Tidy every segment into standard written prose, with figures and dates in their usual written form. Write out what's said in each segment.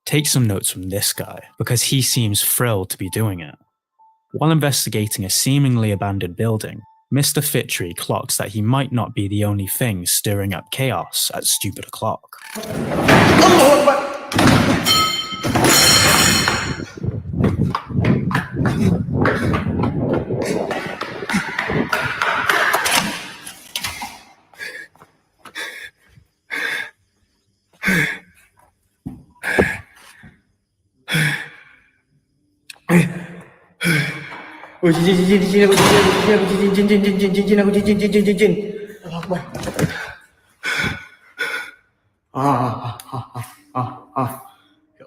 Take some notes from this guy, because he seems thrilled to be doing it. While investigating a seemingly abandoned building, Mr. Fitri clocks that he might not be the only thing stirring up chaos at stupid o'clock. Ya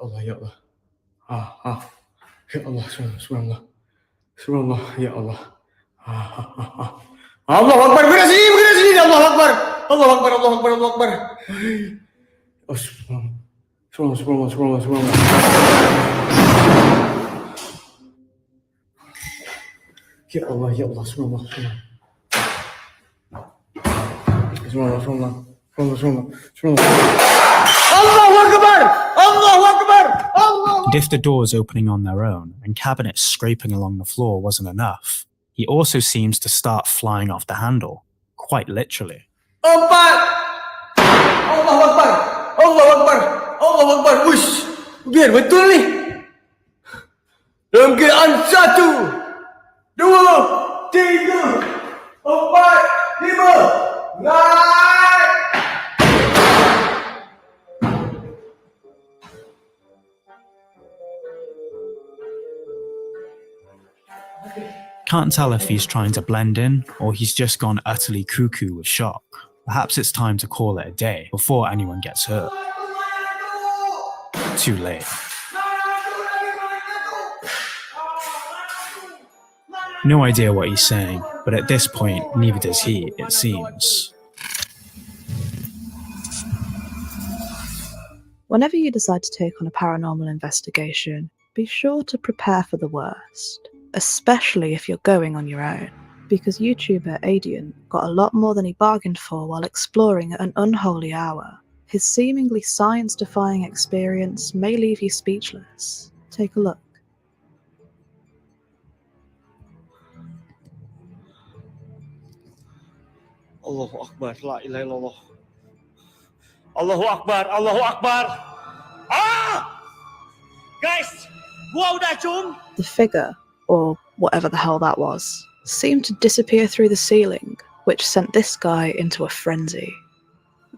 Allah, ya Allah. Ya Allah, subhanallah. Subhanallah, ya Allah. Allah Akbar, bergerak sini, Allah Akbar. Allah Akbar, Allah Akbar, Allah Akbar. Oh, subhanallah. Subhanallah. Ya Allah, subhanallah. Subhanallah. Allahu Akbar! Allahu Akbar! And if the doors opening on their own and cabinets scraping along the floor wasn't enough, he also seems to start flying off the handle, quite literally. Empat! Allahu Akbar! Allahu Akbar! Allahu Akbar! Wush! Biar betul ni! Dalam keadaan 1, 2, 3, 4, 5, naik! Can't tell if he's trying to blend in or he's just gone utterly cuckoo with shock. Perhaps it's time to call it a day before anyone gets hurt. Too late. No idea what he's saying, but at this point, neither does he, it seems. Whenever you decide to take on a paranormal investigation, be sure to prepare for the worst, especially if you're going on your own, because YouTuber Adian got a lot more than he bargained for while exploring at an unholy hour. His seemingly science-defying experience may leave you speechless. Take a look. Allahu Akbar, la ilaha illallah. Allahu Akbar, Allahu Akbar. Ah! Guys, gua udah cum. The figure, or whatever the hell that was, seemed to disappear through the ceiling, which sent this guy into a frenzy.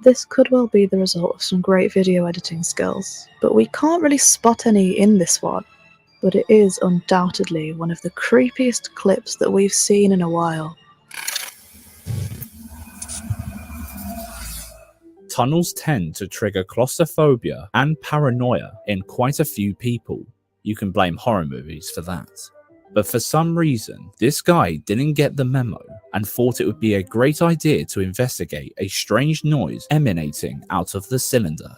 This could well be the result of some great video editing skills, but we can't really spot any in this one. But it is undoubtedly one of the creepiest clips that we've seen in a while. Tunnels tend to trigger claustrophobia and paranoia in quite a few people. You can blame horror movies for that. But for some reason, this guy didn't get the memo and thought it would be a great idea to investigate a strange noise emanating out of the cylinder.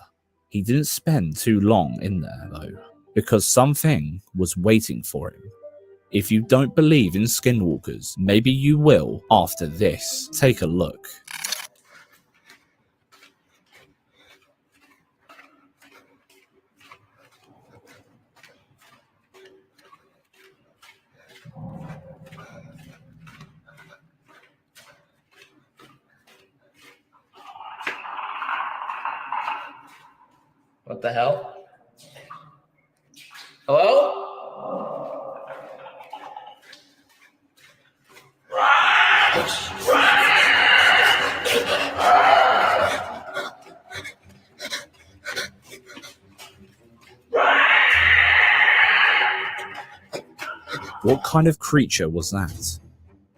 He didn't spend too long in there though, because something was waiting for him. If you don't believe in skinwalkers, maybe you will after this. Take a look. What the hell? Hello? What kind of creature was that?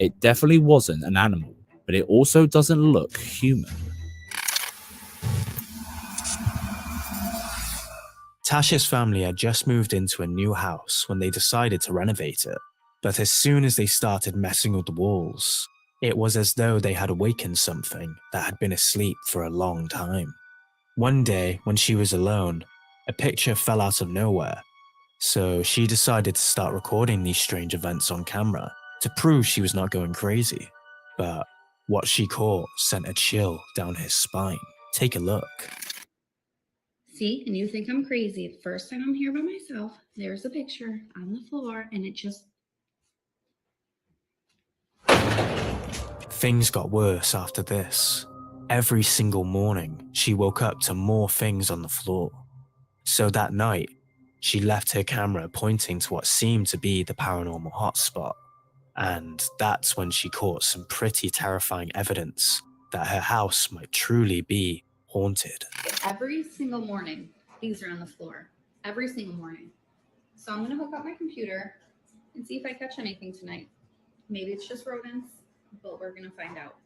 It definitely wasn't an animal, but it also doesn't look human. Tasha's family had just moved into a new house when they decided to renovate it. But as soon as they started messing with the walls, it was as though they had awakened something that had been asleep for a long time. One day, when she was alone, a picture fell out of nowhere, so she decided to start recording these strange events on camera to prove she was not going crazy. But what she caught sent a chill down his spine. Take a look. See, and you think I'm crazy. The first time I'm here by myself, there's a picture on the floor, and it just... Things got worse after this. Every single morning, she woke up to more things on the floor. So that night, she left her camera pointing to what seemed to be the paranormal hotspot. And that's when she caught some pretty terrifying evidence that her house might truly be haunted. Every single morning, these are on the floor. Every single morning. So I'm going to hook up my computer and see if I catch anything tonight. Maybe it's just rodents, but we're going to find out.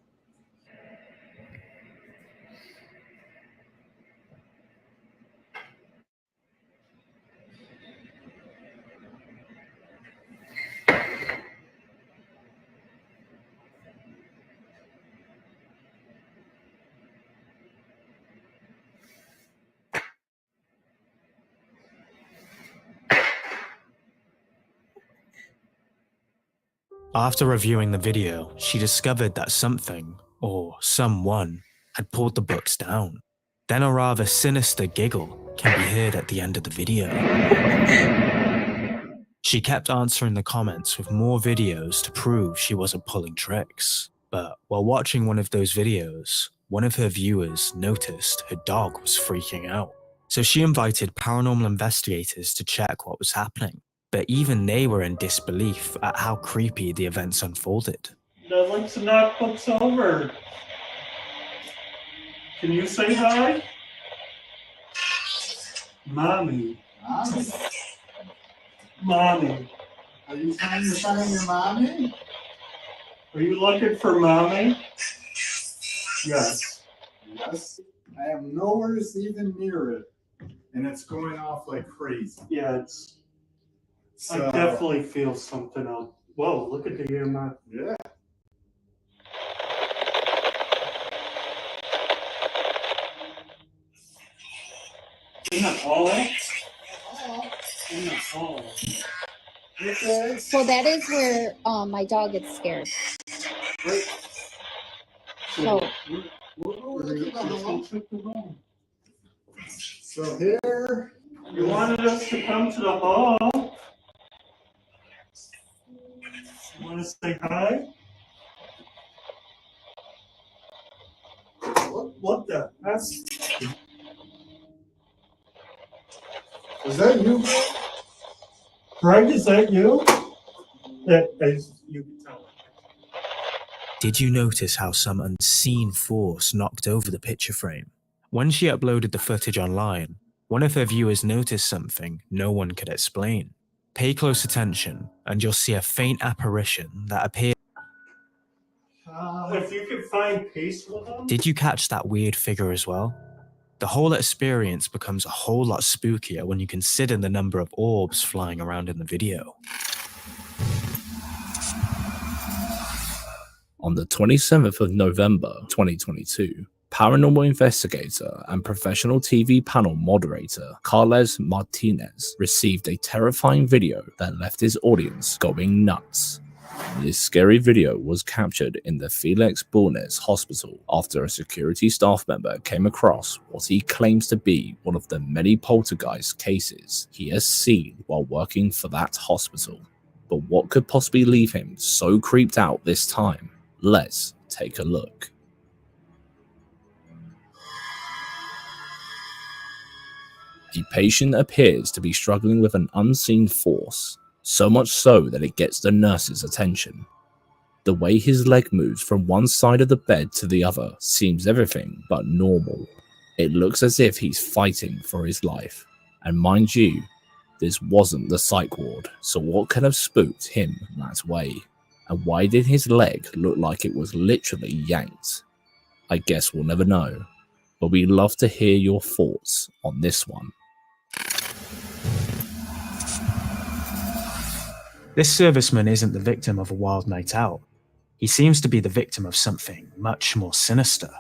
After reviewing the video, she discovered that something, or someone, had pulled the books down. Then a rather sinister giggle can be heard at the end of the video. She kept answering the comments with more videos to prove she wasn't pulling tricks. But while watching one of those videos, one of her viewers noticed her dog was freaking out. So she invited paranormal investigators to check what was happening. But even they were in disbelief at how creepy the events unfolded. I'd like to knock books over. Can you say hi? Mommy. Mommy? Mommy. Are you trying to find your mommy? Are you looking for mommy? Yes. Yes. I am nowhere even near it. And it's going off like crazy. Yeah, I definitely feel something else. Whoa, look at the EMF. Yeah. Isn't that all? Isn't that all? Okay. So that is where my dog gets scared. Wait. So So here. You wanted us to come to the hall. You want to say hi? What the? That's. Is that you? Greg, is that you? As you can tell. Did you notice how some unseen force knocked over the picture frame? When she uploaded the footage online, one of her viewers noticed something no one could explain. Pay close attention and you'll see a faint apparition that appeared. If you could find peace with them. Did you catch that weird figure as well? The whole experience becomes a whole lot spookier when you consider the number of orbs flying around in the video. On the 27th of November 2022, paranormal investigator and professional TV panel moderator Carles Martinez received a terrifying video that left his audience going nuts. This scary video was captured in the Felix Bulnes hospital after a security staff member came across what he claims to be one of the many poltergeist cases he has seen while working for that hospital. But what could possibly leave him so creeped out this time? Let's take a look. The patient appears to be struggling with an unseen force, so much so that it gets the nurse's attention. The way his leg moves from one side of the bed to the other seems everything but normal. It looks as if he's fighting for his life. And mind you, this wasn't the psych ward, so what could have spooked him that way? And why did his leg look like it was literally yanked? I guess we'll never know, but we'd love to hear your thoughts on this one. This serviceman isn't the victim of a wild night out. He seems to be the victim of something much more sinister.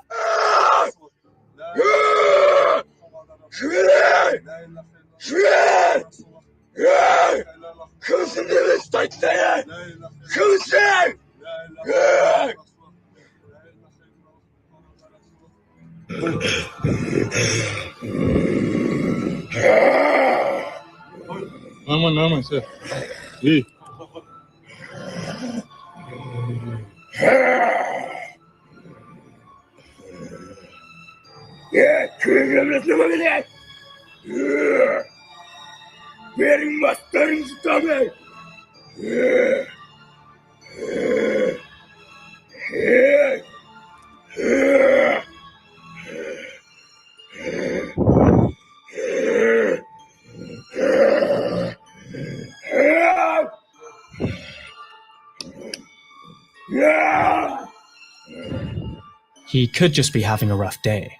nada más. Sí. He could just be having a rough day,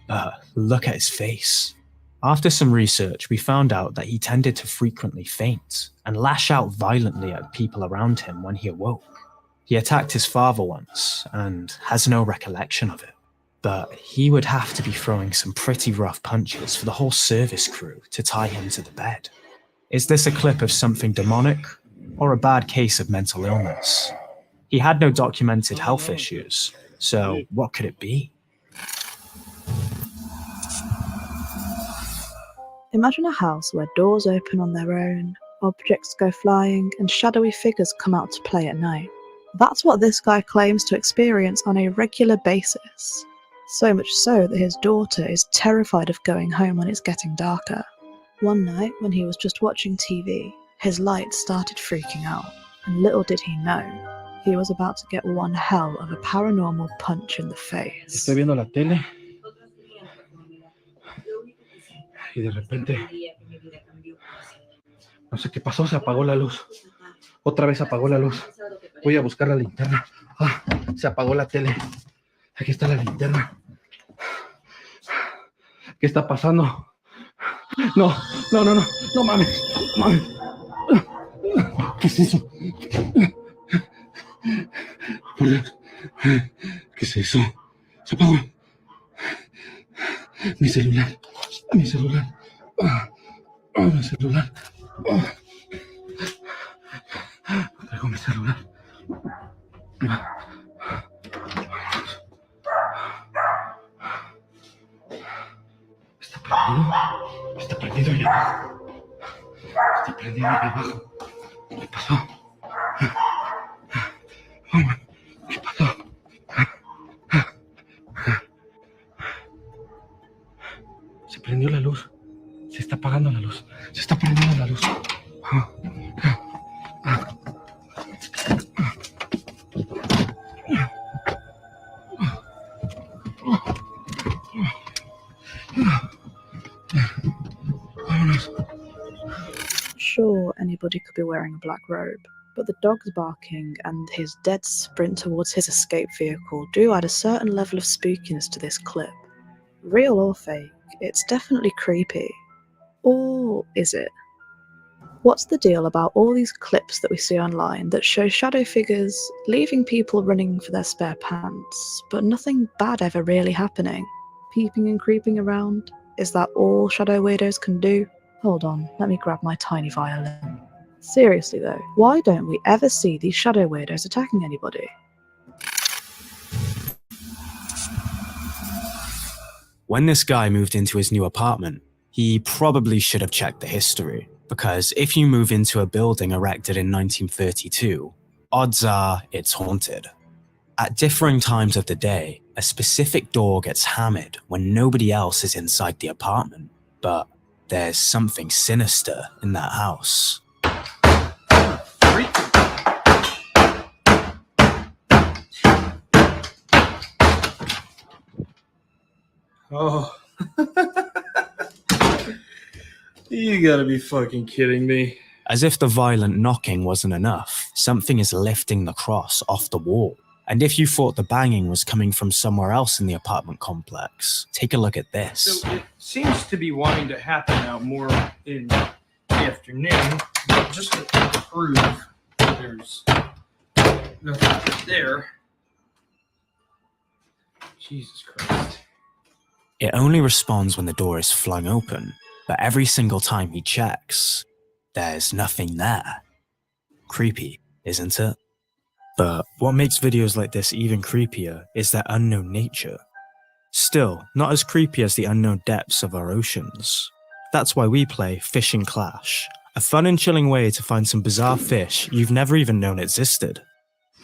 but look at his face. After some research, we found out that he tended to frequently faint and lash out violently at people around him when he awoke. He attacked his father once and has no recollection of it, but he would have to be throwing some pretty rough punches for the whole service crew to tie him to the bed. Is this a clip of something demonic or a bad case of mental illness? He had no documented health issues, so what could it be? Imagine a house where doors open on their own, objects go flying, and shadowy figures come out to play at night. That's what this guy claims to experience on a regular basis. So much so that his daughter is terrified of going home when it's getting darker. One night, when he was just watching TV, his light started freaking out, and little did he know, he was about to get one hell of a paranormal punch in the face. Estoy viendo la tele y de repente no sé qué pasó, se apagó la luz. Otra vez apagó la luz. Voy a buscar la linterna. Ah, se apagó la tele. Aquí está la linterna. ¿Qué está pasando? No, no, no, no, no mames, mames. ¿Qué es eso? Por Dios. ¿Qué es eso? Se apagó. Mi celular. Mi celular. Mi celular. Traigo mi celular. ¿Está prendido? ¿Está prendido ahí abajo? ¿Está prendido ahí abajo? ¿Qué pasó? ¿Qué pasó? Se prendió la luz. Se está apagando la luz. Se está prendiendo la luz. Sure, anybody could be wearing a black robe, but the dog's barking and his dead sprint towards his escape vehicle do add a certain level of spookiness to this clip. Real or fake, it's definitely creepy. Or is it? What's the deal about all these clips that we see online that show shadow figures leaving people running for their spare pants, but nothing bad ever really happening? Peeping and creeping around? Is that all shadow weirdos can do? Hold on, let me grab my tiny violin. Seriously though, why don't we ever see these shadow weirdos attacking anybody? When this guy moved into his new apartment, he probably should have checked the history, because if you move into a building erected in 1932, odds are it's haunted. At differing times of the day, a specific door gets hammered when nobody else is inside the apartment, but there's something sinister in that house. Oh. You gotta be fucking kidding me. As if the violent knocking wasn't enough, something is lifting the cross off the wall. And if you thought the banging was coming from somewhere else in the apartment complex, take a look at this. So it seems to be wanting to happen out more in the afternoon, but just to prove there's nothing there. Jesus Christ. It only responds when the door is flung open, but every single time he checks, there's nothing there. Creepy, isn't it? But what makes videos like this even creepier is their unknown nature. Still, not as creepy as the unknown depths of our oceans. That's why we play Fishing Clash, a fun and chilling way to find some bizarre fish you've never even known existed.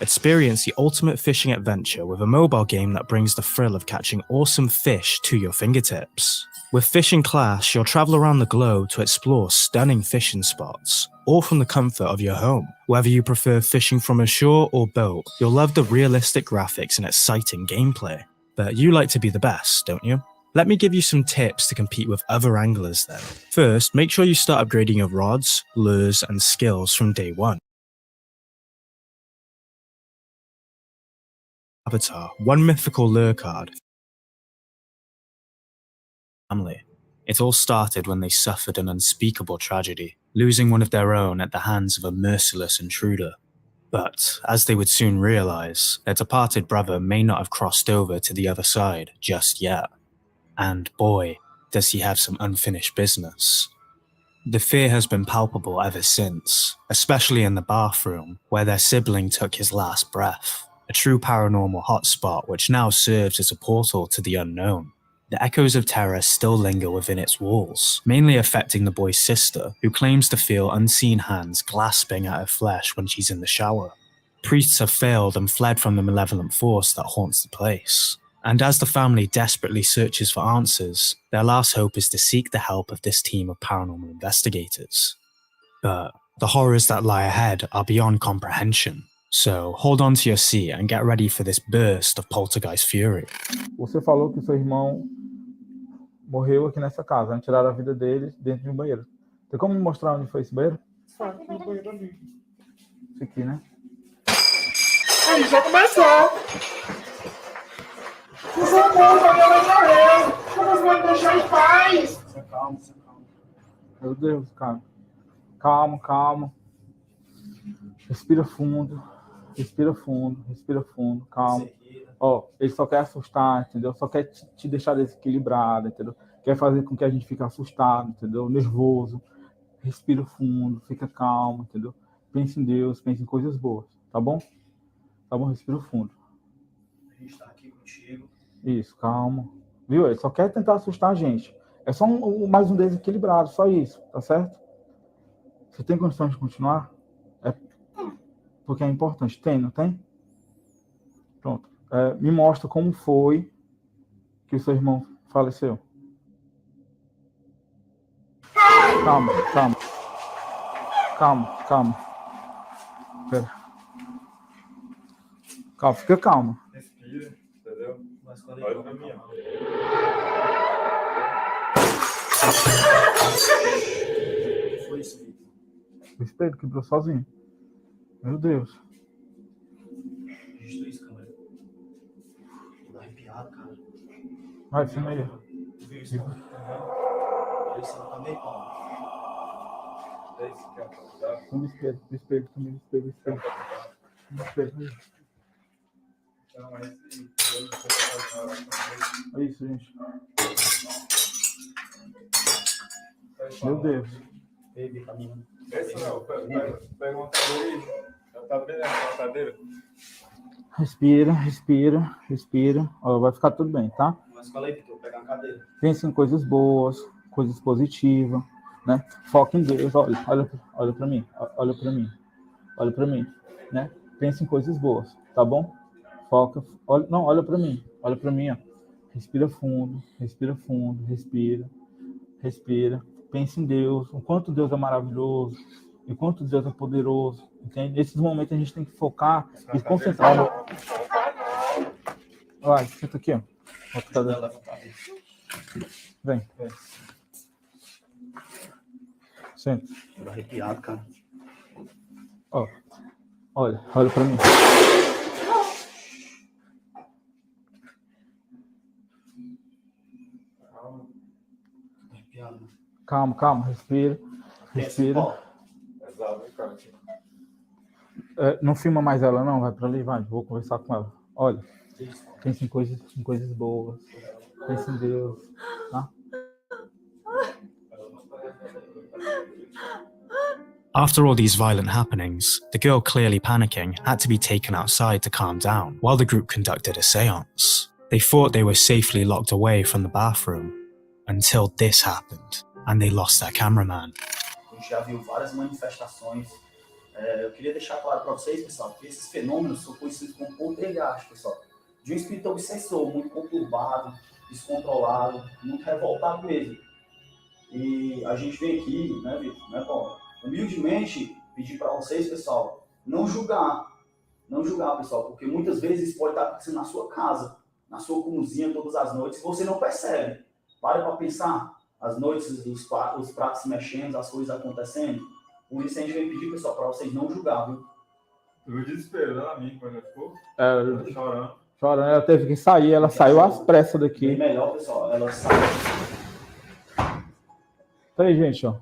Experience the ultimate fishing adventure with a mobile game that brings the thrill of catching awesome fish to your fingertips. With Fishing Clash, you'll travel around the globe to explore stunning fishing spots, all from the comfort of your home. Whether you prefer fishing from a shore or boat, you'll love the realistic graphics and exciting gameplay. But you like to be the best, don't you? Let me give you some tips to compete with other anglers then. First, make sure you start upgrading your rods, lures, and skills from day one. Avatar, one mythical lure card. Family. It all started when they suffered an unspeakable tragedy, losing one of their own at the hands of a merciless intruder. But, as they would soon realize, their departed brother may not have crossed over to the other side just yet. And boy, does he have some unfinished business. The fear has been palpable ever since, especially in the bathroom, where their sibling took his last breath. A true paranormal hotspot which now serves as a portal to the unknown. The echoes of terror still linger within its walls, mainly affecting the boy's sister, who claims to feel unseen hands clasping at her flesh when she's in the shower. Priests have failed and fled from the malevolent force that haunts the place. And as the family desperately searches for answers, their last hope is to seek the help of this team of paranormal investigators. But the horrors that lie ahead are beyond comprehension. So hold on to your seat and get ready for this burst of poltergeist fury. Você falou que seu irmão morreu aqui nessa casa, né? Tiraram a vida dele dentro de um banheiro. Tem como me mostrar onde foi esse banheiro? No banheiro ali. Esse aqui, né? Aí já começou. Por favor, minha mãe morreu. Como você vai me deixar em paz? Calma. Meu Deus, cara. Calma. Respira fundo, calma. Ó, ele só quer assustar, entendeu? Só quer te deixar desequilibrado, entendeu? Quer fazer com que a gente fique assustado, entendeu? Nervoso. Respira fundo, fica calmo, entendeu? Pense em Deus, pense em coisas boas, tá bom? Tá bom? Respira fundo. A gente tá aqui contigo. Isso, calma. Viu? Ele só quer tentar assustar a gente. É só mais um desequilibrado, só isso, tá certo? Você tem condições de continuar? É porque é importante. Tem, não tem? Pronto. Me mostra como foi que o seu irmão faleceu. Calma. Pera. Calma, fica calmo. Respira, entendeu? Olha pra mim, ó. Foi isso, Vitor. O espelho quebrou sozinho. Meu Deus. Registrou isso, câmera. Tô arrepiado, cara. Vai, filma aí. Tu viu isso? Olha isso, ela tá meio pau. É isso que é a Filma o espelho. Então, é É isso, gente. Meu Deus. Baby, caminho. Esse não, pega uma cadeira aí. Tá bem nessa cadeira? Respira. Ó, vai ficar tudo bem, tá? Mas fala aí, Vitor, pegar uma cadeira. Pense em coisas boas, coisas positivas, né? Foca em Deus. Olha pra mim, né? Pense em coisas boas, tá bom? Foca. Olha pra mim, ó. Respira fundo. Pense em Deus, o quanto Deus é maravilhoso, o quanto Deus é poderoso, entende? Nesses momentos a gente tem que focar e concentrar. Vai, senta aqui, ó. Vem. Senta. Tô arrepiado, cara. Ó, olha pra mim. Arrepiado. Calma, respira. Não filma mais ela, não. Vai pra ali, vai. Vou conversar com ela. Olha, pense em coisas boas. Pense em Deus, tá? After all these violent happenings, the girl clearly panicking had to be taken outside to calm down while the group conducted a seance. They thought they were safely locked away from the bathroom until this happened and they lost their cameraman. A gente já viu várias manifestações. Eu queria deixar claro para vocês, pessoal, que esses fenômenos são conhecidos como poltergeist, pessoal. De um espírito obsessor, muito conturbado, descontrolado, muito revoltado mesmo. E a gente vem aqui, né, Vitor, né, Paulo? Humildemente pedir para vocês, pessoal, não julgar, pessoal, porque muitas vezes isso pode estar acontecendo na sua casa, na sua cozinha todas as noites, você não percebe. Para pensar, as noites, os pratos se mexendo, as coisas acontecendo. Por isso a gente vem pedir, pessoal, para vocês não julgar, viu? Eu desesperando a mim quando ela ficou chorando. Chorando, ela teve que sair, ela saiu às pressas daqui. Bem melhor, pessoal, ela sai. Aí, gente, ó.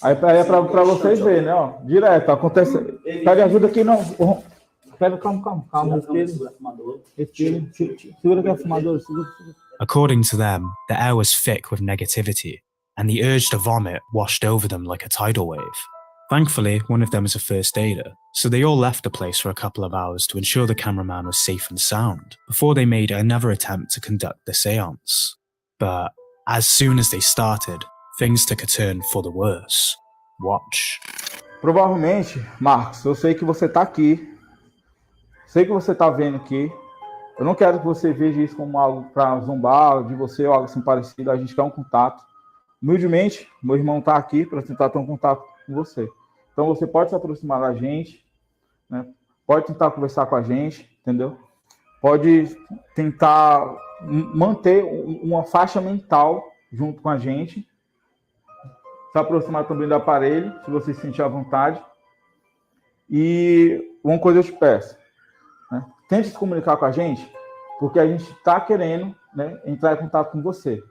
Aí é pra vocês verem, né, ó. Direto, acontece. Pega ajuda aqui, não. Pega, calma. Respira. Segura aqui a fumadora, segura. According to them, the air was thick with negativity, and the urge to vomit washed over them like a tidal wave. Thankfully, one of them is a first aider, so they all left the place for a couple of hours to ensure the cameraman was safe and sound, before they made another attempt to conduct the seance. But as soon as they started, things took a turn for the worse. Watch. Provavelmente, Marcos, eu sei que você tá aqui. Sei que você tá vendo aqui. Eu não quero que você veja isso como algo para zombar de você ou algo assim parecido. A gente quer um contato. Humildemente, meu irmão tá aqui para tentar ter um contato com você. Então você pode se aproximar da gente, né? Pode tentar conversar com a gente, entendeu? Pode tentar manter uma faixa mental junto com a gente. Se aproximar também do aparelho, se você se sentir à vontade. E uma coisa eu te peço, né? Tente se comunicar com a gente, porque a gente está querendo, né, entrar em contato com você.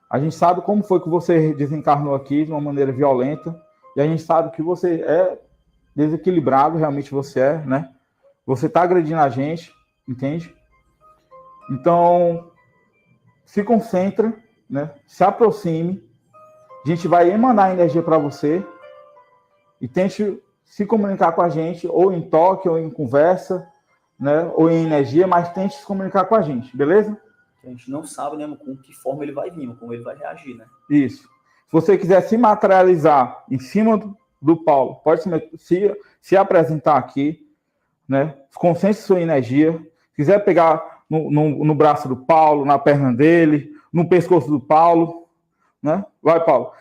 A gente sabe como foi que você desencarnou aqui de uma maneira violenta, e a gente sabe que você é desequilibrado, realmente você é, né? Você está agredindo a gente, entende? Então, se concentra, né? Se aproxime, a gente vai emanar energia para você e tente se comunicar com a gente, ou em toque, ou em conversa, né? Ou em energia, mas tente se comunicar com a gente, beleza? A gente não sabe, né, com que forma ele vai vir, como ele vai reagir, né? Isso. Se você quiser se materializar em cima do Paulo, pode se apresentar aqui, né? Concentre sua energia. Se quiser pegar no braço do Paulo, na perna dele, no pescoço do Paulo, né? Vai, Paulo.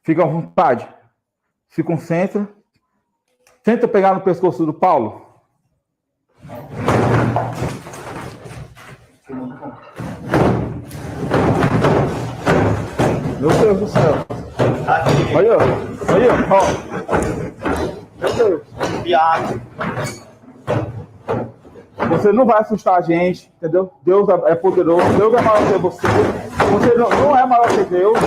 Fica à vontade. Se concentra. Tenta pegar no pescoço do Paulo. Meu Deus do céu. Olha, ó. Meu Deus. Piada. Você não vai assustar a gente, entendeu? Deus é poderoso, Deus é maior que você. Você não é maior que Deus.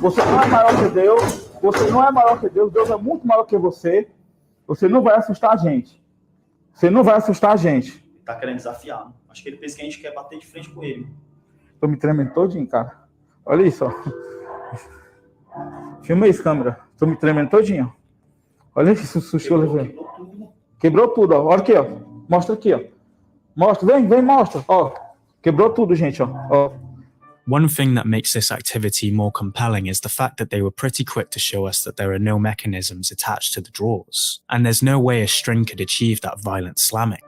Você não é maior que Deus. Você não é maior que Deus. Deus é muito maior que você. Você não vai assustar a gente. Você não vai assustar a gente. Tá querendo desafiar. Acho que ele pensa que a gente quer bater de frente com ele. Tô me tremendo todinho, cara. Olha isso, ó. Filma isso, câmera. Tô me tremendo todinho. Olha esse susto que eu levei. Quebrou tudo, ó. Olha aqui, ó. Mostra aqui, ó. Mostra, vem, mostra. Ó. Quebrou tudo, gente, ó. One thing that makes this activity more compelling is the fact that they were pretty quick to show us that there are no mechanisms attached to the drawers, and there's no way a string could achieve that violent slamming,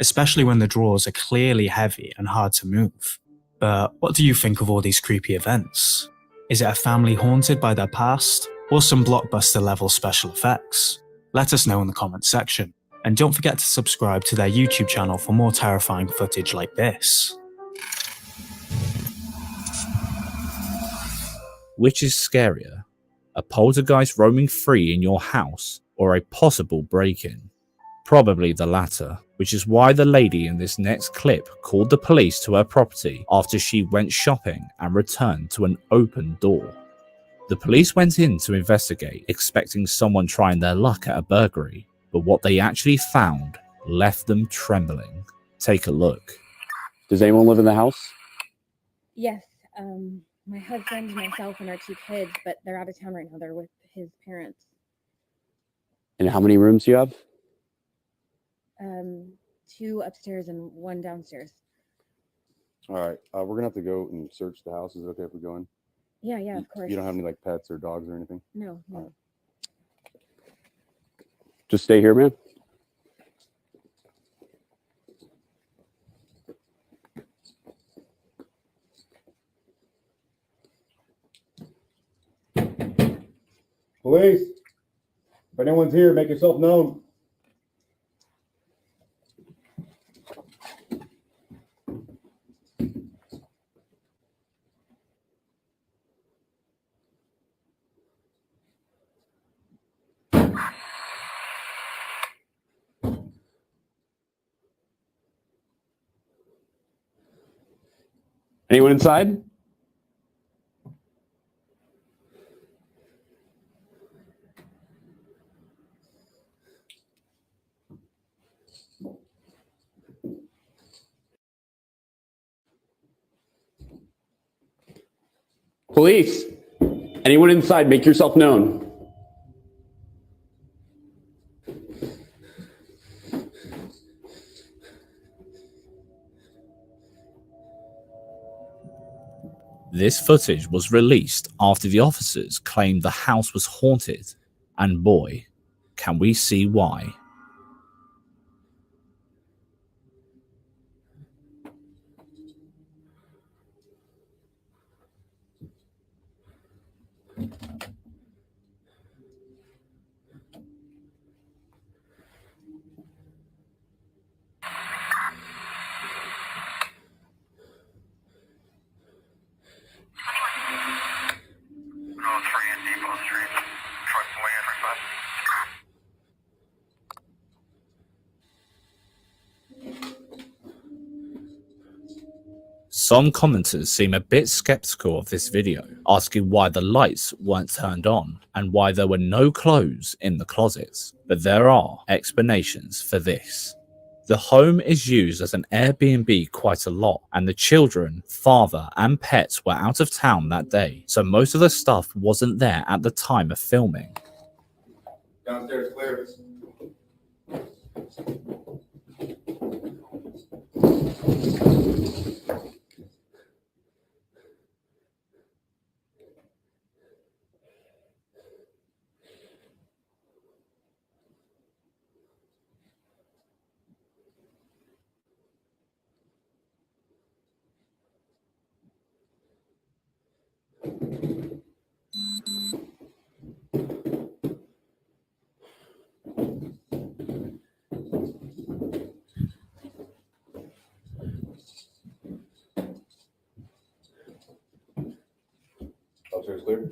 especially when the drawers are clearly heavy and hard to move. But what do you think of all these creepy events? Is it a family haunted by their past, or some blockbuster level special effects? Let us know in the comments section, and don't forget to subscribe to their YouTube channel for more terrifying footage like this. Which is scarier? A poltergeist roaming free in your house, or a possible break-in? Probably the latter, which is why the lady in this next clip called the police to her property after she went shopping and returned to an open door. The police went in to investigate, expecting someone trying their luck at a burglary, but what they actually found left them trembling. Take a look. Does anyone live in the house? Yes, my husband, myself, and our 2 kids, but they're out of town right now. They're with his parents. And how many rooms do you have? 2 upstairs and 1 downstairs. All right, we're gonna have to go and search the house. Is it okay if we go in? Yeah, of course. You don't have any like pets or dogs or anything? No. Just stay here, man. Police, if anyone's here, make yourself known. Anyone inside? Police, anyone inside, make yourself known. This footage was released after the officers claimed the house was haunted, and boy, can we see why. Some commenters seem a bit skeptical of this video, asking why the lights weren't turned on and why there were no clothes in the closets. But there are explanations for this. The home is used as an Airbnb quite a lot, and the children, father, and pets were out of town that day, so most of the stuff wasn't there at the time of filming. Downstairs clear. Downstairs clear.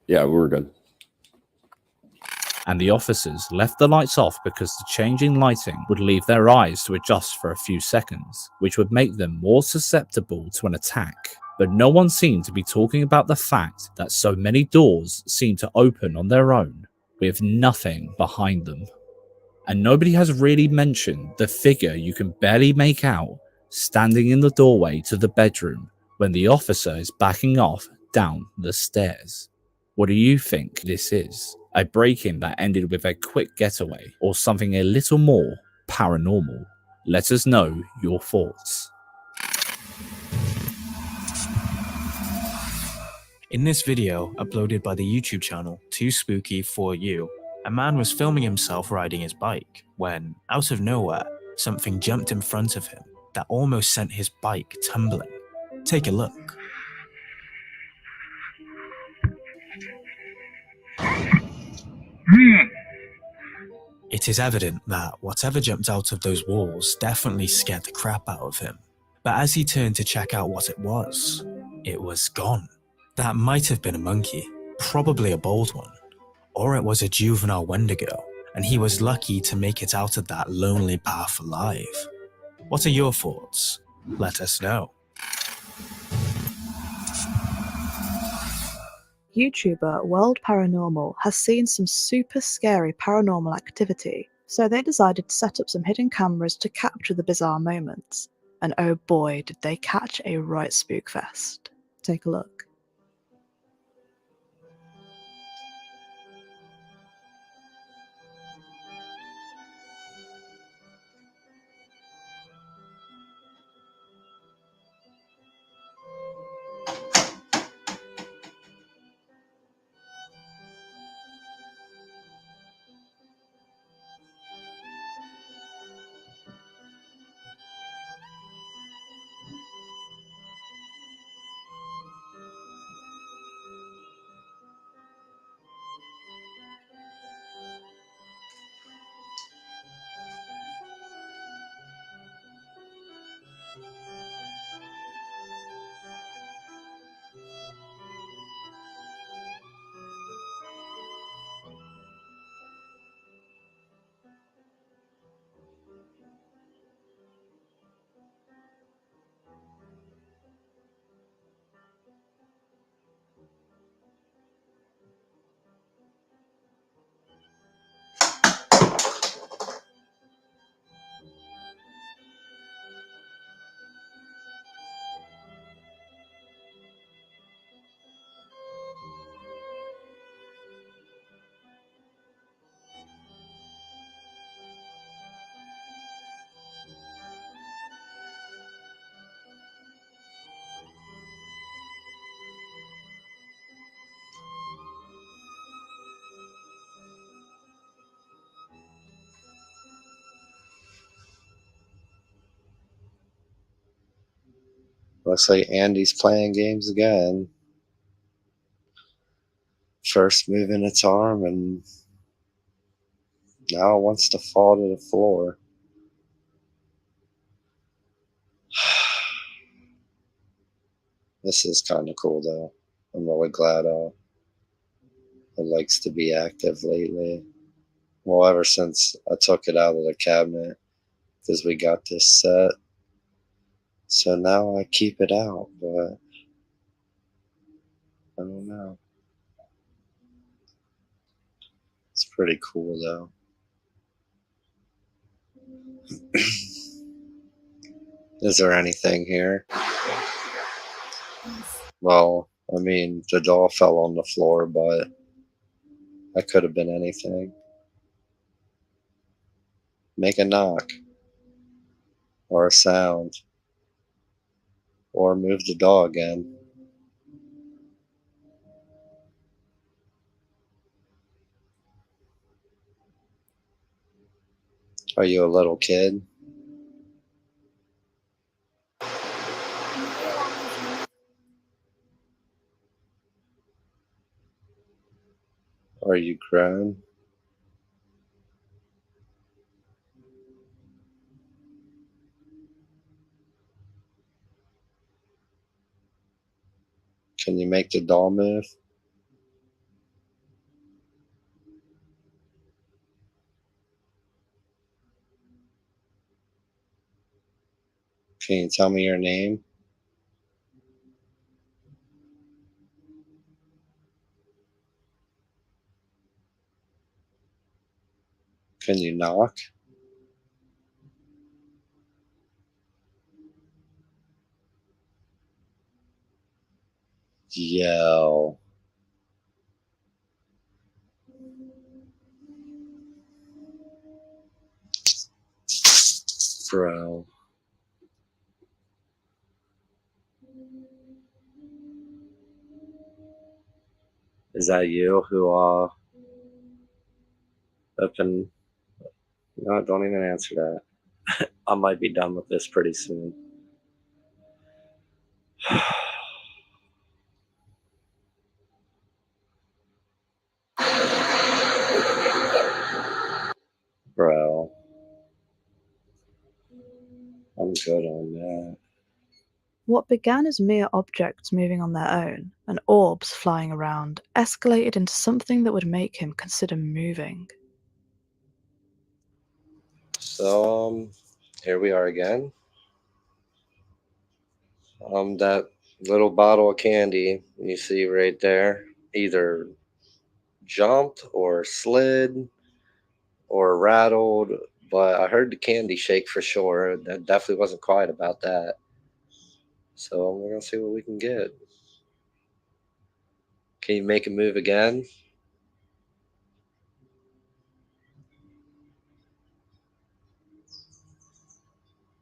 Yeah, we're good. And the officers left the lights off because the changing lighting would leave their eyes to adjust for a few seconds, which would make them more susceptible to an attack. But no one seemed to be talking about the fact that so many doors seemed to open on their own, with nothing behind them. And nobody has really mentioned the figure you can barely make out standing in the doorway to the bedroom when the officer is backing off down the stairs. What do you think this is? A break-in that ended with a quick getaway, or something a little more paranormal? Let us know your thoughts. In this video, uploaded by the YouTube channel Too Spooky For You, a man was filming himself riding his bike when, out of nowhere, something jumped in front of him that almost sent his bike tumbling. Take a look. It is evident that whatever jumped out of those walls definitely scared the crap out of him. But as he turned to check out what it was gone. That might have been a monkey, probably a bold one, or it was a juvenile Wendigo, and he was lucky to make it out of that lonely path alive. What are your thoughts? Let us know. YouTuber World Paranormal has seen some super scary paranormal activity, so they decided to set up some hidden cameras to capture the bizarre moments. And oh boy, did they catch a right spookfest. Take a look. Looks like Andy's playing games again. First moving its arm, and now it wants to fall to the floor. This is kind of cool, though. I'm really glad it likes to be active lately. Well, ever since I took it out of the cabinet, because we got this set. So now I keep it out, but I don't know. It's pretty cool, though. Is there anything here? Well, I mean, the doll fell on the floor, but that could have been anything. Make a knock, or a sound, or move the doll again. Are you a little kid? Are you grown? Can you make the doll move? Can you tell me your name? Can you knock? Yo. Bro. Is that you who opened? No, don't even answer that. I might be done with this pretty soon. Bro. I'm good on that. What began as mere objects moving on their own, and orbs flying around, escalated into something that would make him consider moving. So, here we are again. That little bottle of candy you see right there either jumped or slid or rattled, but I heard the candy shake for sure. That definitely wasn't quiet about that. So we're gonna see what we can get. Can you make a move again?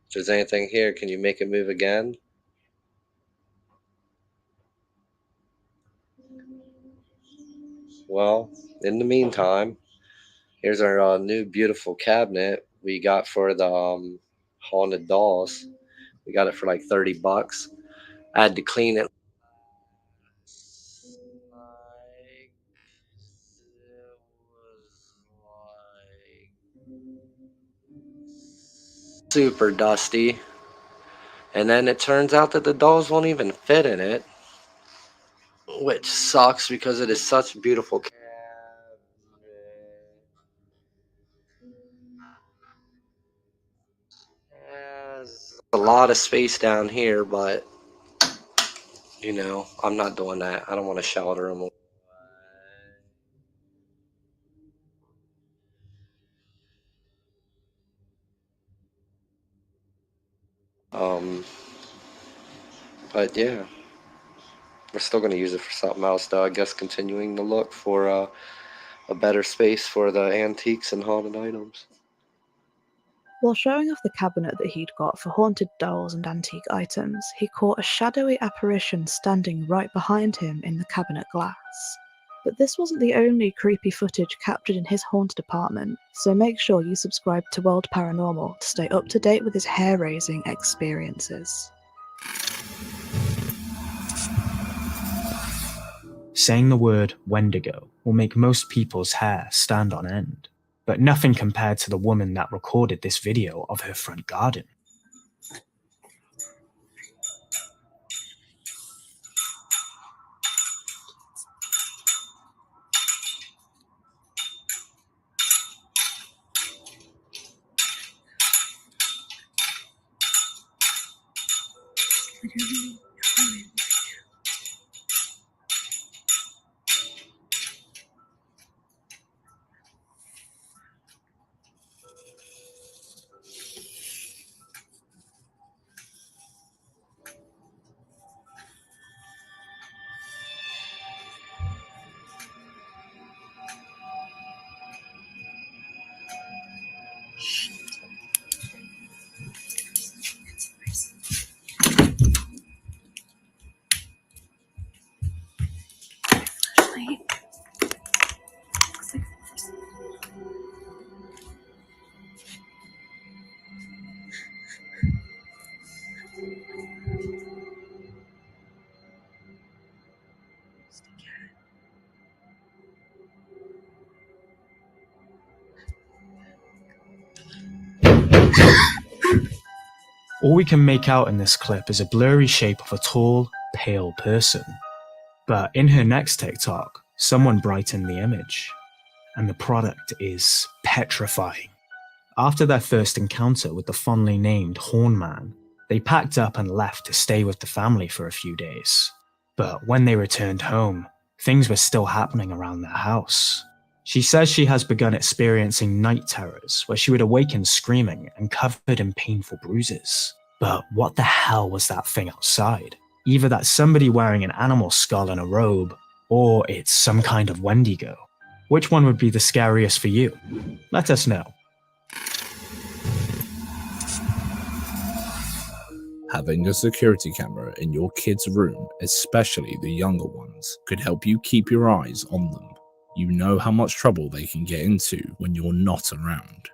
If there's anything here, can you make a move again? Well, in the meantime, here's our new beautiful cabinet we got for the haunted dolls. We got it for like $30. I had to clean it. Super dusty. And then it turns out that the dolls won't even fit in it, which sucks because it is such a beautiful cabinet. There's a lot of space down here, but you know, I'm not doing that. I don't want to shelter them. Um, but yeah, we're still going to use it for something else, though. I guess continuing to look for a better space for the antiques and haunted items. While showing off the cabinet that he'd got for haunted dolls and antique items, he caught a shadowy apparition standing right behind him in the cabinet glass. But this wasn't the only creepy footage captured in his haunted apartment, so make sure you subscribe to World Paranormal to stay up to date with his hair-raising experiences. Saying the word Wendigo will make most people's hair stand on end, but nothing compared to the woman that recorded this video of her front garden. All we can make out in this clip is a blurry shape of a tall, pale person. But in her next TikTok, someone brightened the image, and the product is petrifying. After their first encounter with the fondly named Horn Man, they packed up and left to stay with the family for a few days. But when they returned home, things were still happening around their house. She says she has begun experiencing night terrors where she would awaken screaming and covered in painful bruises. But what the hell was that thing outside? Either that's somebody wearing an animal skull and a robe, or it's some kind of Wendigo. Which one would be the scariest for you? Let us know. Having a security camera in your kid's room, especially the younger ones, could help you keep your eyes on them. You know how much trouble they can get into when you're not around.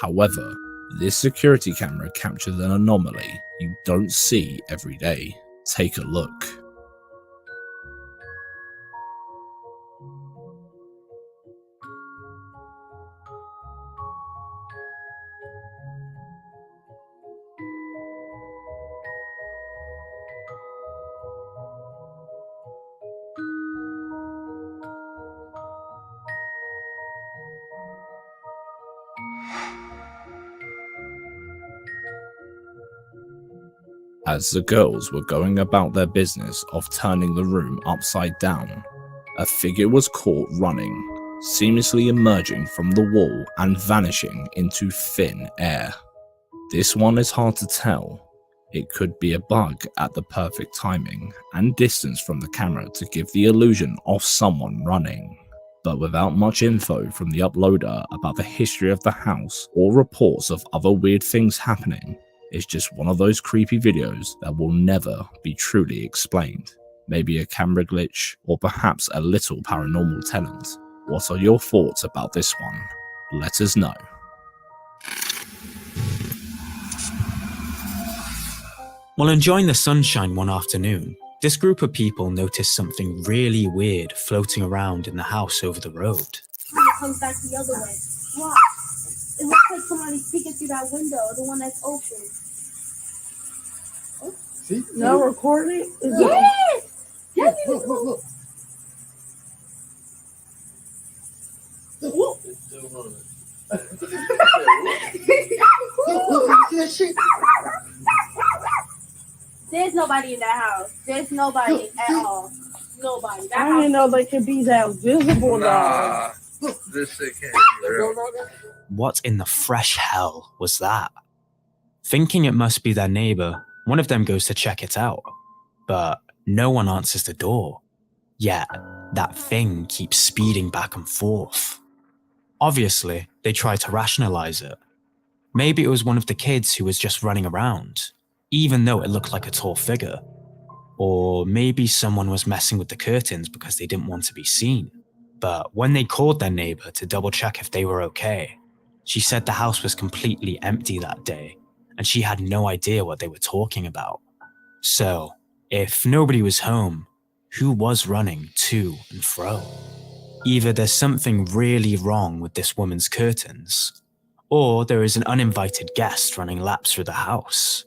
However, this security camera captures an anomaly you don't see every day. Take a look. As the girls were going about their business of turning the room upside down, a figure was caught running, seamlessly emerging from the wall and vanishing into thin air. This one is hard to tell. It could be a bug at the perfect timing and distance from the camera to give the illusion of someone running. But without much info from the uploader about the history of the house or reports of other weird things happening, it's just one of those creepy videos that will never be truly explained. Maybe a camera glitch, or perhaps a little paranormal talent. What are your thoughts about this one? Let us know. While enjoying the sunshine one afternoon, this group of people noticed something really weird floating around in the house over the road. It comes back the other way. Wow. It looks like somebody's peeking through that window, the one that's open. Oh. See? No recording? Yes! Yes! Look. Look. There's nobody in that house. There's nobody at all. Nobody. That I didn't know they could be that visible though. This shit can't be real. What in the fresh hell was that? Thinking it must be their neighbor, one of them goes to check it out. But no one answers the door. Yet, that thing keeps speeding back and forth. Obviously, they try to rationalize it. Maybe it was one of the kids who was just running around, even though it looked like a tall figure. Or maybe someone was messing with the curtains because they didn't want to be seen. But when they called their neighbor to double check if they were okay, she said the house was completely empty that day, and she had no idea what they were talking about. So, if nobody was home, who was running to and fro? Either there's something really wrong with this woman's curtains, or there is an uninvited guest running laps through the house.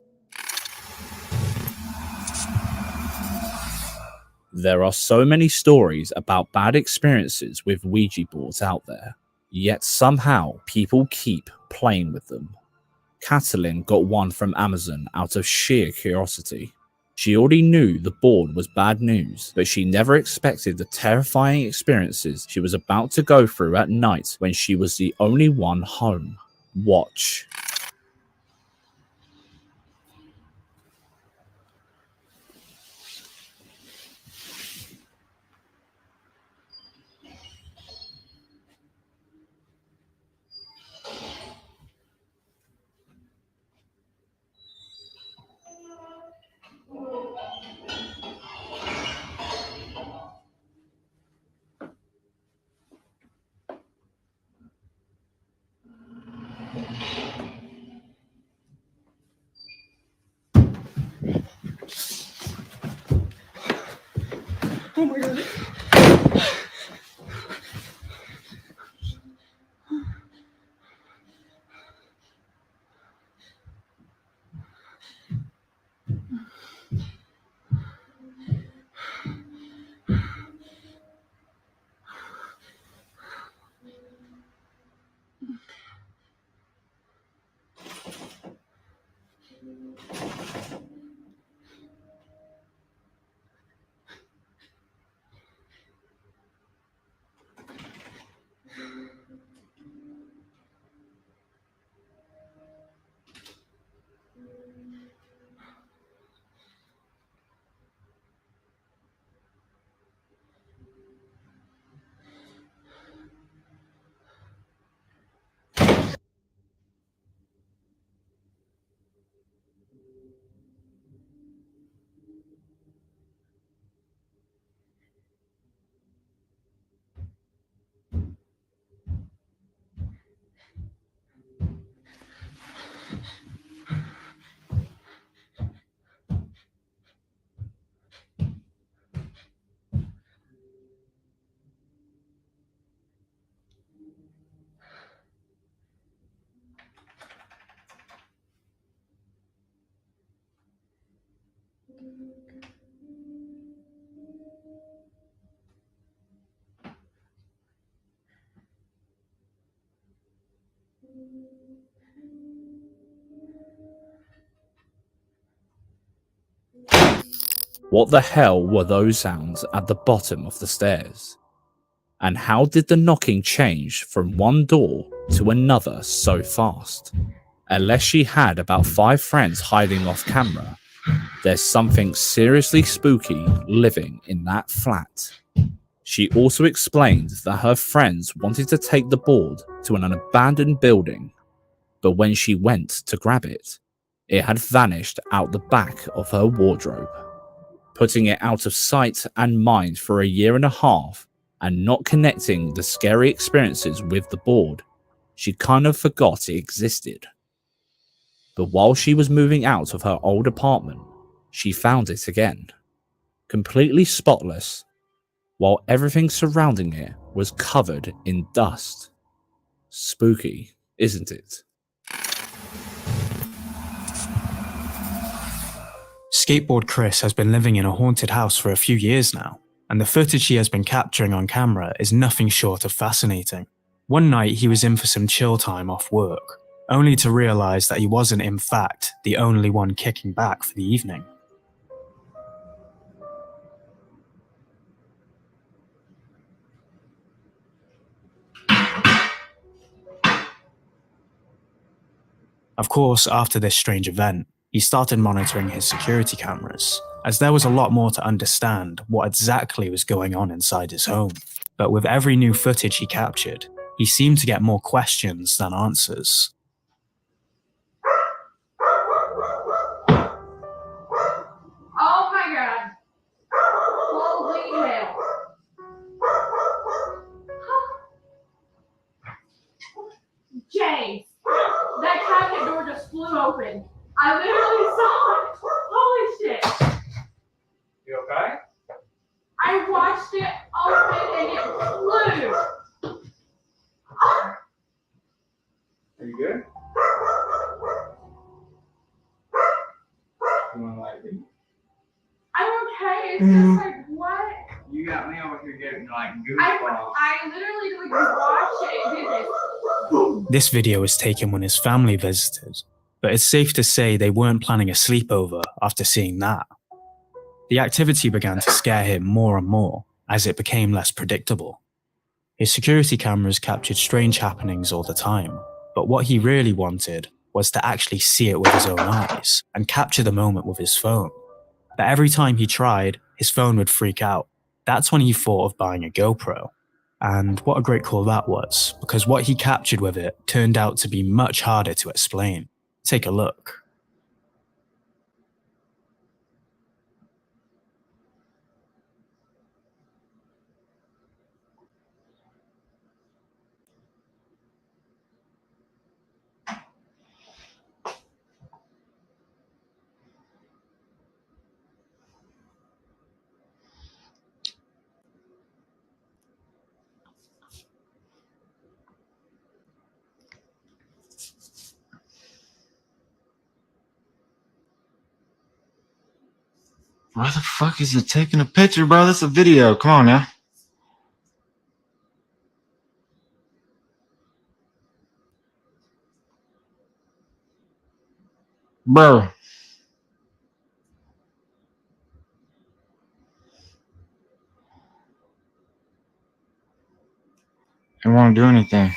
There are so many stories about bad experiences with Ouija boards out there, yet somehow people keep playing with them. Catalin got one from Amazon out of sheer curiosity. She already knew the board was bad news, but she never expected the terrifying experiences she was about to go through at night when she was the only one home. Watch. Oh my god. What the hell were those sounds at the bottom of the stairs? And how did the knocking change from one door to another so fast? Unless she had about 5 friends hiding off camera, there's something seriously spooky living in that flat. She also explained that her friends wanted to take the board to an abandoned building, but when she went to grab it, it had vanished out the back of her wardrobe. Putting it out of sight and mind for a year and a half and not connecting the scary experiences with the board, she kind of forgot it existed. But while she was moving out of her old apartment, she found it again, completely spotless, while everything surrounding it was covered in dust. Spooky, isn't it? Skateboard Chris has been living in a haunted house for a few years now, and the footage he has been capturing on camera is nothing short of fascinating. One night he was in for some chill time off work, only to realise that he wasn't in fact the only one kicking back for the evening. Of course, after this strange event, he started monitoring his security cameras, as there was a lot more to understand what exactly was going on inside his home. But with every new footage he captured, he seemed to get more questions than answers. Oh my god. Holy hell. James, that cabinet door just flew open. I literally saw it. Holy shit. squashed it open and it flew. Are you good? You want to like it? I'm okay. It's just like, what? You got me over here getting like I literally like watched it and did this. This video was taken when his family visited, but it's safe to say they weren't planning a sleepover after seeing that. The activity began to scare him more and more as it became less predictable. His security cameras captured strange happenings all the time, but what he really wanted was to actually see it with his own eyes and capture the moment with his phone. But every time he tried, his phone would freak out. That's when he thought of buying a GoPro. And what a great call that was, because what he captured with it turned out to be much harder to explain. Take a look. Why the fuck is it taking a picture, bro? That's a video. Come on now. Bro. It won't do anything.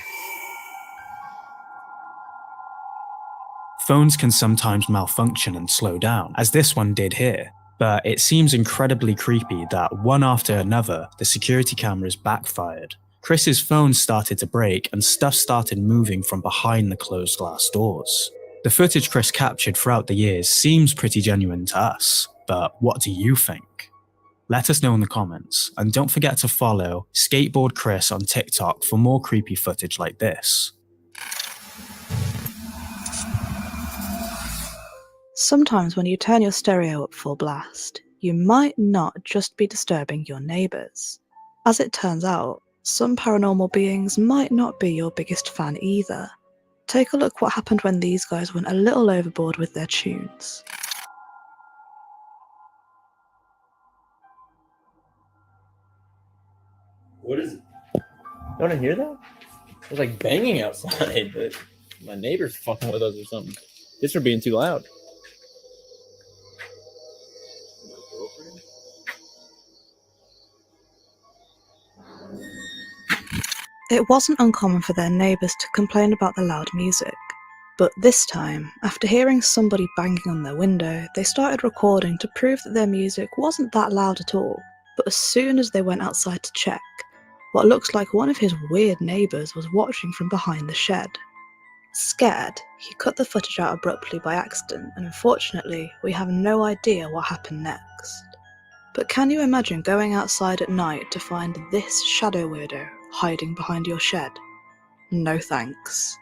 Phones can sometimes malfunction and slow down, as this one did here, but it seems incredibly creepy that one after another, the security cameras backfired. Chris's phone started to break and stuff started moving from behind the closed glass doors. The footage Chris captured throughout the years seems pretty genuine to us, but what do you think? Let us know in the comments, and don't forget to follow Skateboard Chris on TikTok for more creepy footage like this. Sometimes when you turn your stereo up full blast, you might not just be disturbing your neighbours. As it turns out, some paranormal beings might not be your biggest fan either. Take a look what happened when these guys went a little overboard with their tunes. What is it? You want to hear that? It's like banging outside, but my neighbor's fucking with us or something. This for being too loud. It wasn't uncommon for their neighbours to complain about the loud music, but this time, after hearing somebody banging on their window, they started recording to prove that their music wasn't that loud at all. But as soon as they went outside to check, what looks like one of his weird neighbours was watching from behind the shed. Scared, he cut the footage out abruptly by accident, and unfortunately, we have no idea what happened next. But can you imagine going outside at night to find this shadow weirdo hiding behind your shed? No thanks.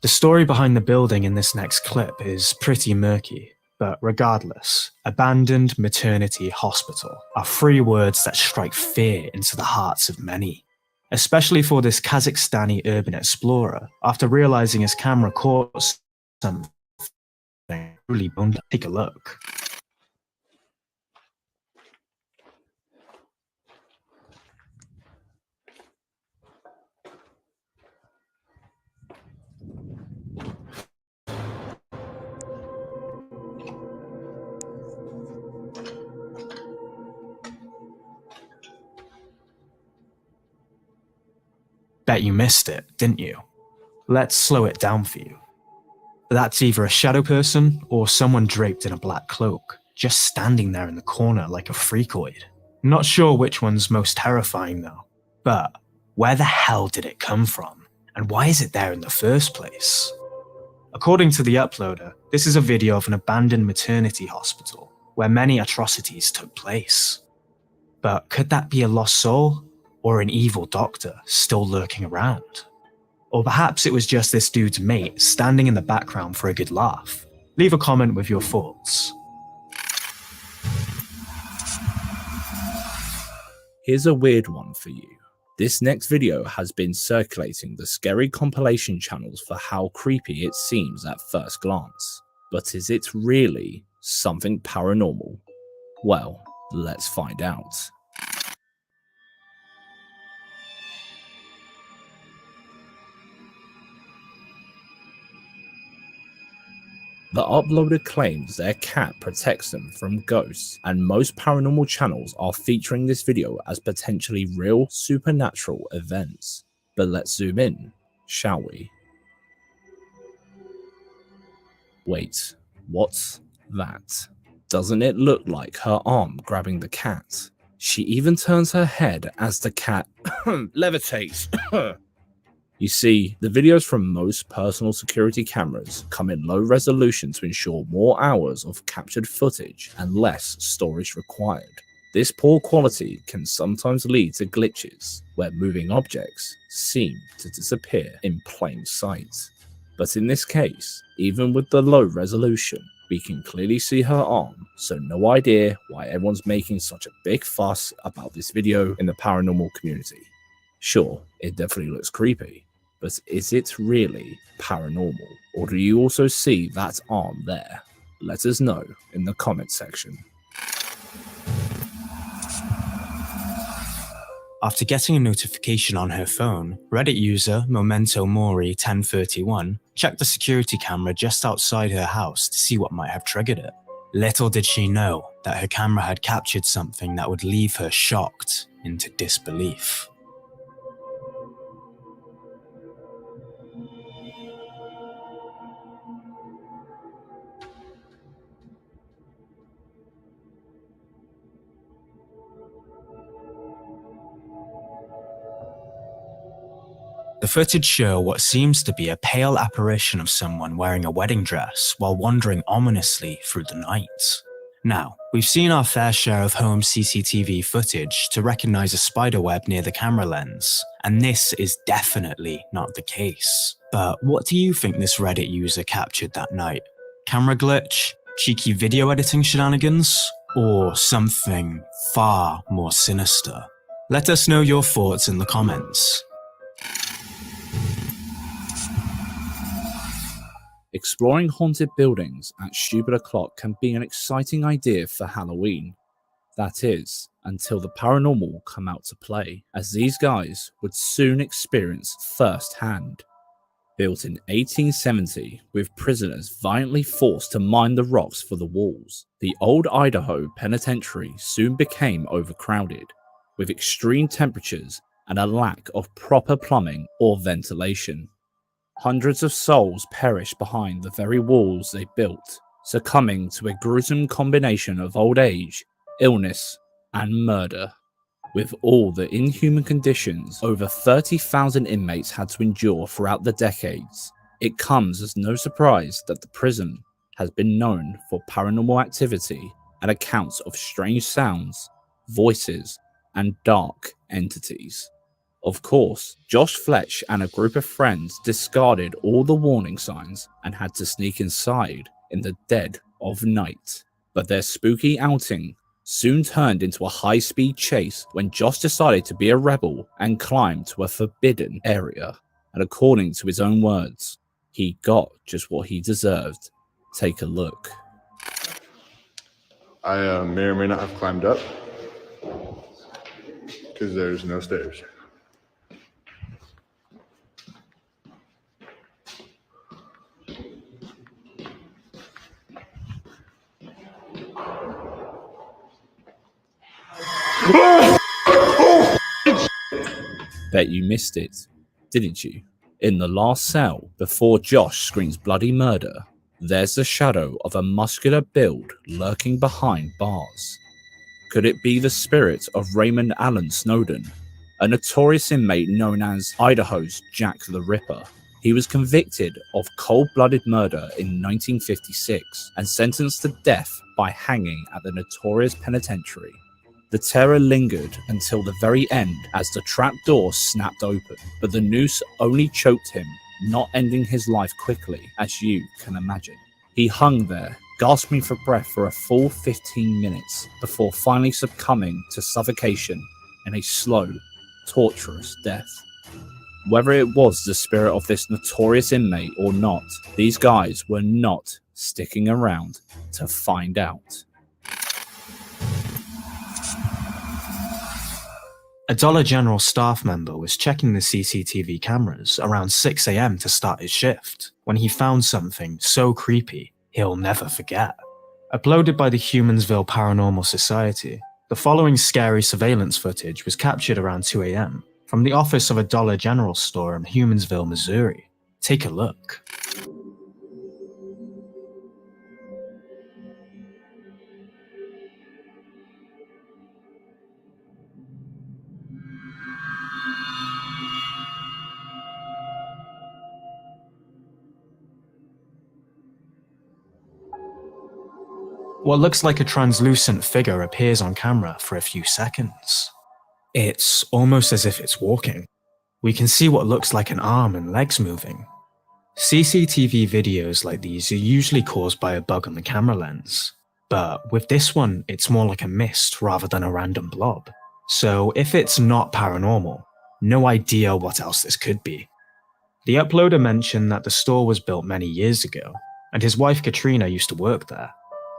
The story behind the building in this next clip is pretty murky, but regardless, abandoned maternity hospital are 3 words that strike fear into the hearts of many. Especially for this Kazakhstani urban explorer, after realizing his camera caught something really boned. Take a look. Bet you missed it, didn't you? Let's slow it down for you. That's either a shadow person or someone draped in a black cloak, just standing there in the corner like a freakoid. Not sure which one's most terrifying though, but where the hell did it come from? And why is it there in the first place? According to the uploader, this is a video of an abandoned maternity hospital where many atrocities took place. But could that be a lost soul? Or an evil doctor still lurking around? Or perhaps it was just this dude's mate standing in the background for a good laugh. Leave a comment with your thoughts. Here's a weird one for you. This next video has been circulating the scary compilation channels for how creepy it seems at first glance. But is it really something paranormal? Well, let's find out. The uploader claims their cat protects them from ghosts, and most paranormal channels are featuring this video as potentially real supernatural events. But let's zoom in, shall we? Wait, what's that? Doesn't it look like her arm grabbing the cat? She even turns her head as the cat levitates. You see, the videos from most personal security cameras come in low resolution to ensure more hours of captured footage and less storage required. This poor quality can sometimes lead to glitches, where moving objects seem to disappear in plain sight. But in this case, even with the low resolution, we can clearly see her arm, so no idea why everyone's making such a big fuss about this video in the paranormal community. Sure, it definitely looks creepy, but is it really paranormal? Or do you also see that arm there? Let us know in the comment section. After getting a notification on her phone, Reddit user Memento Mori 1031 checked the security camera just outside her house to see what might have triggered it. Little did she know that her camera had captured something that would leave her shocked into disbelief. The footage show what seems to be a pale apparition of someone wearing a wedding dress while wandering ominously through the night. Now, we've seen our fair share of home CCTV footage to recognize a spider web near the camera lens, and this is definitely not the case. But what do you think this Reddit user captured that night? Camera glitch, cheeky video editing shenanigans, or something far more sinister? Let us know your thoughts in the comments. Exploring haunted buildings at stupid o'clock can be an exciting idea for Halloween. That is, until the paranormal come out to play, as these guys would soon experience firsthand. Built in 1870, with prisoners violently forced to mine the rocks for the walls, the old Idaho penitentiary soon became overcrowded, with extreme temperatures and a lack of proper plumbing or ventilation. Hundreds of souls perished behind the very walls they built, succumbing to a gruesome combination of old age, illness, and murder. With all the inhuman conditions over 30,000 inmates had to endure throughout the decades, it comes as no surprise that the prison has been known for paranormal activity and accounts of strange sounds, voices, and dark entities. Of course, Josh Fletch and a group of friends discarded all the warning signs and had to sneak inside in the dead of night. But their spooky outing soon turned into a high-speed chase when Josh decided to be a rebel and climb to a forbidden area. And according to his own words, he got just what he deserved. Take a look. I may or may not have climbed up because there's no stairs. Bet you missed it, didn't you? In the last cell, before Josh screams bloody murder, there's the shadow of a muscular build lurking behind bars. Could it be the spirit of Raymond Allen Snowden, a notorious inmate known as Idaho's Jack the Ripper? He was convicted of cold-blooded murder in 1956 and sentenced to death by hanging at the notorious penitentiary. The terror lingered until the very end as the trap door snapped open, but the noose only choked him, not ending his life quickly, as you can imagine. He hung there, gasping for breath for a full 15 minutes before finally succumbing to suffocation in a slow, torturous death. Whether it was the spirit of this notorious inmate or not, these guys were not sticking around to find out. A Dollar General staff member was checking the CCTV cameras around 6 AM to start his shift when he found something so creepy he'll never forget. Uploaded by the Humansville Paranormal Society, the following scary surveillance footage was captured around 2 AM from the office of a Dollar General store in Humansville, Missouri. Take a look. What looks like a translucent figure appears on camera for a few seconds. It's almost as if it's walking. We can see what looks like an arm and legs moving. CCTV videos like these are usually caused by a bug on the camera lens, but with this one, it's more like a mist rather than a random blob. So if it's not paranormal, no idea what else this could be. The uploader mentioned that the store was built many years ago, and his wife Katrina used to work there.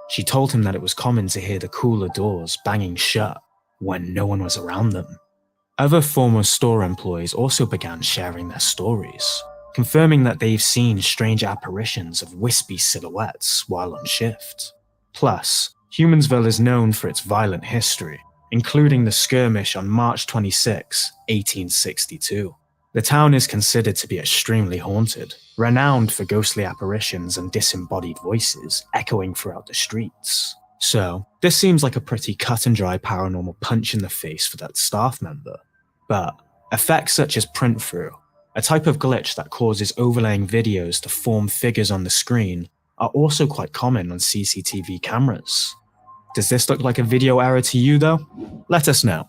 She told him that it was common to hear the cooler doors banging shut when no one was around them. Other former store employees also began sharing their stories, confirming that they've seen strange apparitions of wispy silhouettes while on shift. Plus, Humansville is known for its violent history, including the skirmish on March 26, 1862. The town is considered to be extremely haunted, renowned for ghostly apparitions and disembodied voices echoing throughout the streets. So, this seems like a pretty cut and dry paranormal punch in the face for that staff member. But effects such as print through, a type of glitch that causes overlaying videos to form figures on the screen, are also quite common on CCTV cameras. Does this look like a video error to you though? Let us know.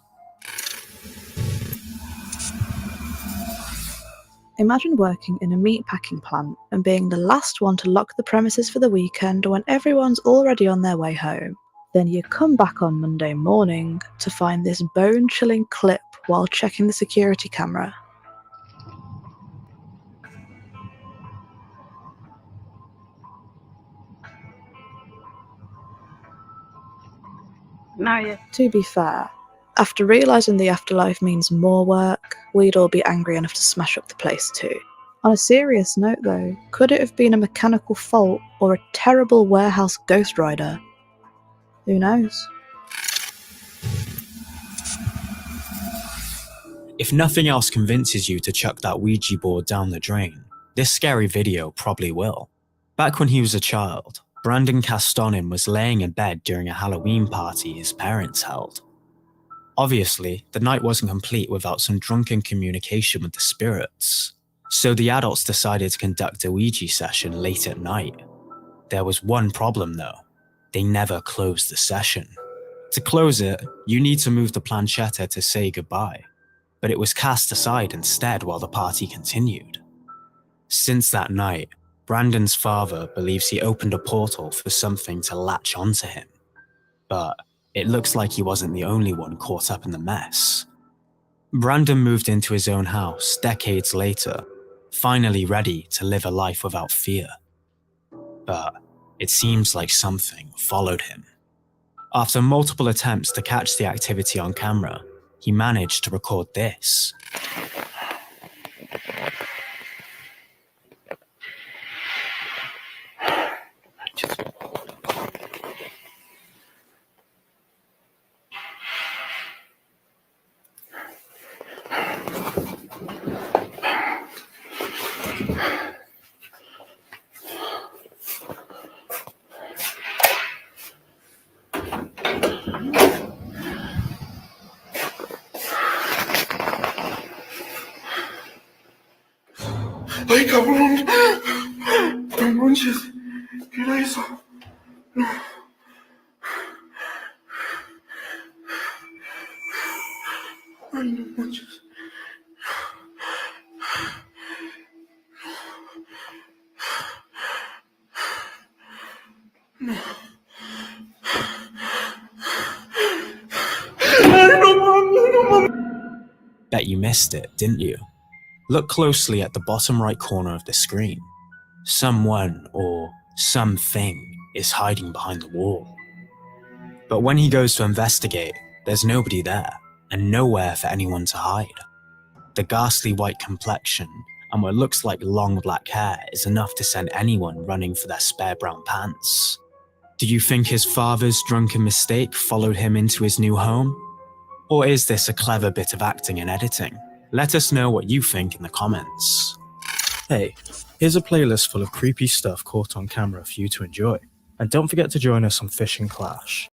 Imagine working in a meat packing plant and being the last one to lock the premises for the weekend when everyone's already on their way home. Then you come back on Monday morning to find this bone-chilling clip while checking the security camera. To be fair, after realising the afterlife means more work, we'd all be angry enough to smash up the place too. On a serious note though, could it have been a mechanical fault or a terrible warehouse ghost rider? Who knows? If nothing else convinces you to chuck that Ouija board down the drain, this scary video probably will. Back when he was a child, Brandon Castonin was laying in bed during a Halloween party his parents held. Obviously, the night wasn't complete without some drunken communication with the spirits, so the adults decided to conduct a Ouija session late at night. There was one problem though, they never closed the session. To close it, you need to move the planchetta to say goodbye, but it was cast aside instead while the party continued. Since that night, Brandon's father believes he opened a portal for something to latch onto him, but it looks like he wasn't the only one caught up in the mess. Brandon moved into his own house decades later, finally ready to live a life without fear. But it seems like something followed him. After multiple attempts to catch the activity on camera, he managed to record this. ¡Ay, cabrón! No manches. ¿Qué era eso? No. Ay, no manches. No. Ay, no mames, no mames. you missed it, didn't you? Look closely at the bottom right corner of the screen. Someone or something is hiding behind the wall. But when he goes to investigate, there's nobody there, and nowhere for anyone to hide. The ghastly white complexion and what looks like long black hair is enough to send anyone running for their spare brown pants. Do you think his father's drunken mistake followed him into his new home? Or is this a clever bit of acting and editing? Let us know what you think in the comments. Hey, here's a playlist full of creepy stuff caught on camera for you to enjoy. And don't forget to join us on Fishing Clash.